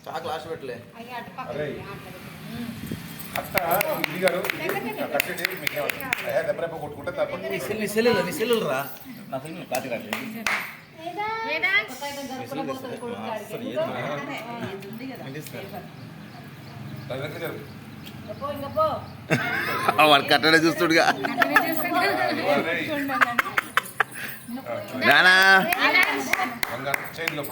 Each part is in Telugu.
చాక్ లాస్ట్ పెట్టలే అట్ట ఇది గారు కట్టేది మీకు దెబ్బ కొట్టుకుంటే తప్ప నీ సెల్లు రా నా సెల్లు కాటి కాటి వాడు కట్టడే చూస్తుడుగా నానా చైన్లో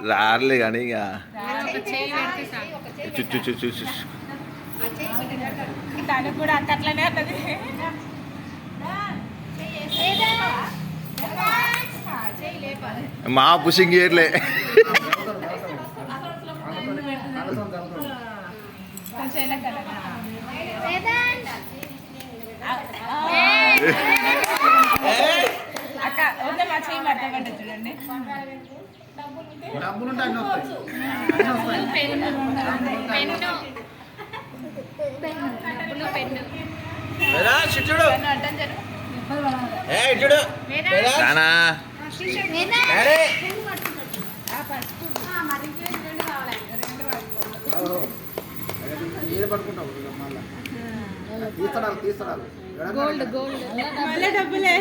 రాలే కానీ ఇక చూసి తనకు కూడా అంత అట్లనే అన్నది మా పుషింగ్ చేయట్లే అక్క ఉంటే మా చెయ్యి పడతామంటే చూడండి డబ్బులుంటే అన్నీ చూడు చూడు నానా పడుకుంటావు మళ్ళీ తీస్తాడు గోల్డ్ మళ్ళీ డబ్బులే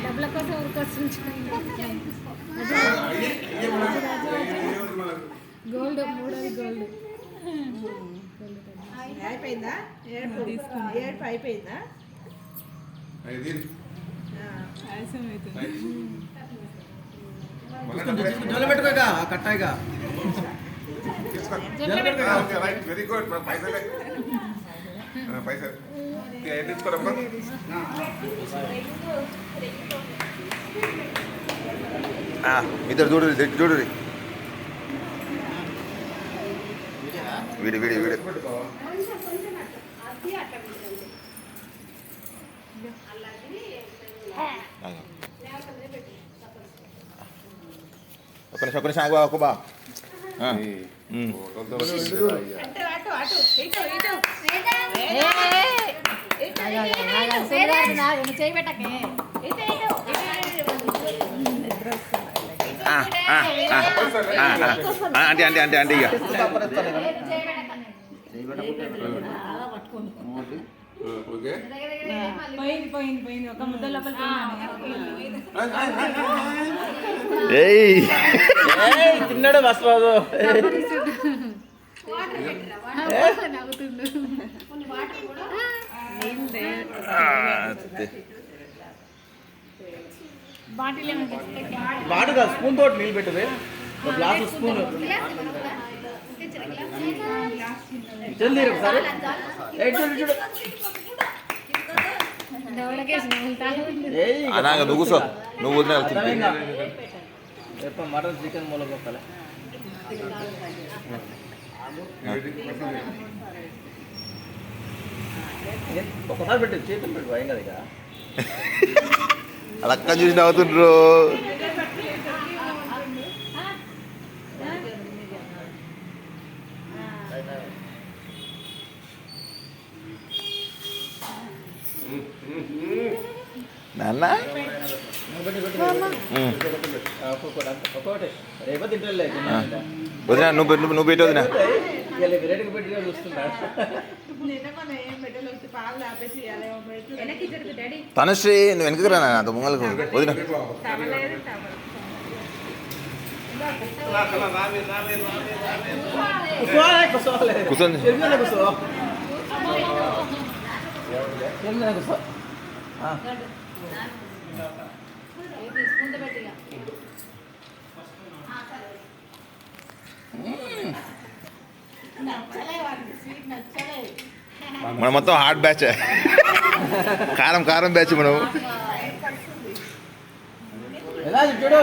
డబ్బుల కోసం గోల్డ్ మూడోది గోల్డ్ అయిపోయిందా ఏడుపు అయిపోయిందా పెట్టుకోక కట్టాయిగా వెరీ గుడ్ పైసలే పైసలు తీసుకోరమ్మా ఇద్దరు చూడు చూడు వీడి వీడి వీడి ఒక నిమిషం ఆగు బా అంటే ఇక పోయింది ఒక ముద్ద లోపల తిన్నాడు బస్ బాబు బాటుగా స్పూన్ తోటి నీళ్ళు పెట్టదు గ్లాస్ స్పూన్ జల్దీ ఒకసారి చూడు నువ్వు కూర్చో నువ్వు వదిన మటన్ చికెన్ మూలకొక్కలే ఒకసారి పెట్టి చేతులు పెట్టు భయం కదా ఇక అలక్క చూసి నవ్వుతుండ్రు నాన్న వదినా నువ్వు పెట్టి వదినా తనుశ్రీ నువ్వు వెనకకు రా నాతో ముంగలకు వదిన కూర్చోండి మనం మొత్తం హాట్ బ్యాచ్ కారం కారం బ్యాచ్ మనం చూడు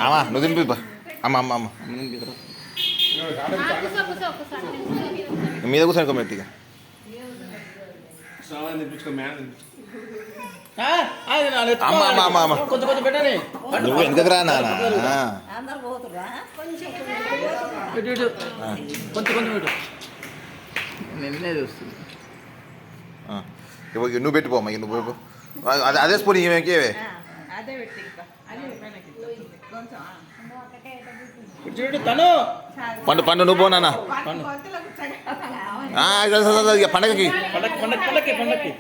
అమ్మా నువ్వు తినిపి అమ్మ అమ్మ అమ్మ మీద కూర్చొని మెట్టిగా అమ్మ అమ్మ అమ్మ అమ్మ కొంచెం కొంచెం పెట్టని నువ్వు ఎందుకు రా నాన్న ఇటు ఇటు కొంచెం కొంచెం ఇటు నిన్నే చూస్తుంది నువ్వు పెట్టిపోమ్మా నువ్వు అదే స్పూన్ ఏమేకేవే అదే పెట్టి ఇంకా అదే కొంచెం ఇటు చూడు తను పండు పండు నువ్వు పోనా గొంతులో కూర్చోగా పండగకి పండక్కి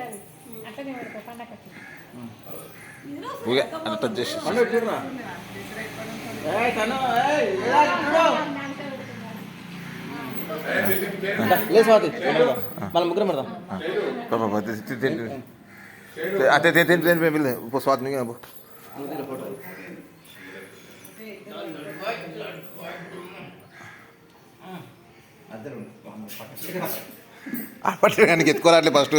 ఊగే అట్లా టచ్ చేసి పండుగ చూడరా తను ఇలా చూడు లేదు స్వాతి మన ముగ్గురం పెడదాం అదే స్వాతి మీకు పట్టడానికి ఎత్తుకోరాట్లే ఫస్ట్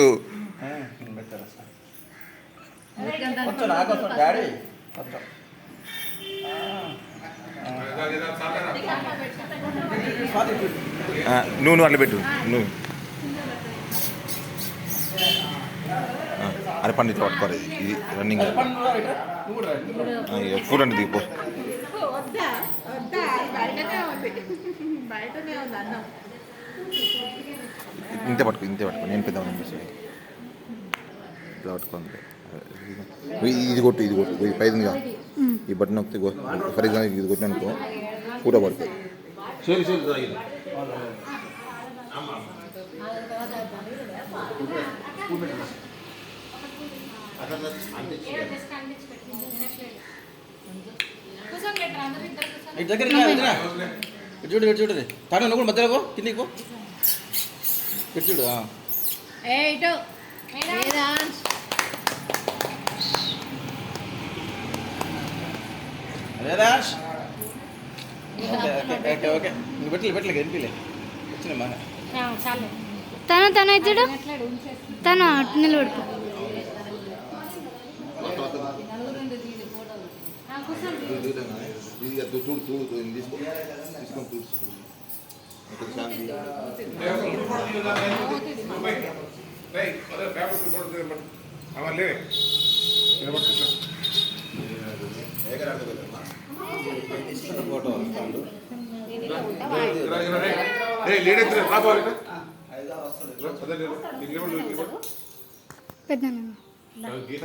కొంచెం నాకు డాడీ కొంచెం స్వాతి చూడు నువ్వు అట్లా పెట్టు నువ్వు అరే పండు ఇట్లా పట్టుకోరు ఇది రన్నింగ్ చూడండి దిగిపో వద్దా వద్దా బయటనే ఉంది బయటనే ఉంది అన్నం ఇంతే పట్టుకో నేను పెద్ద ఇట్లా పట్టుకోండి ఇది కొట్టు ఇది పైది ఈ బటన్ నొక్కితే ఫర్ ఎగ్జాంపుల్ ఇది కొట్టిన అనుకో కూర పడుతుంది ఇటు దగ్గర ఇటు చూడు తను నువ్వు కూడా మధ్యలో పో కిందికి పో ఇటు చూడు వేదాంశ్ ఓకే ఓకే నువ్వు పెట్టలే వినిపిలే వచ్చినమ్మా తను ఇద్దడు తను అటు నిలబడుకో గీత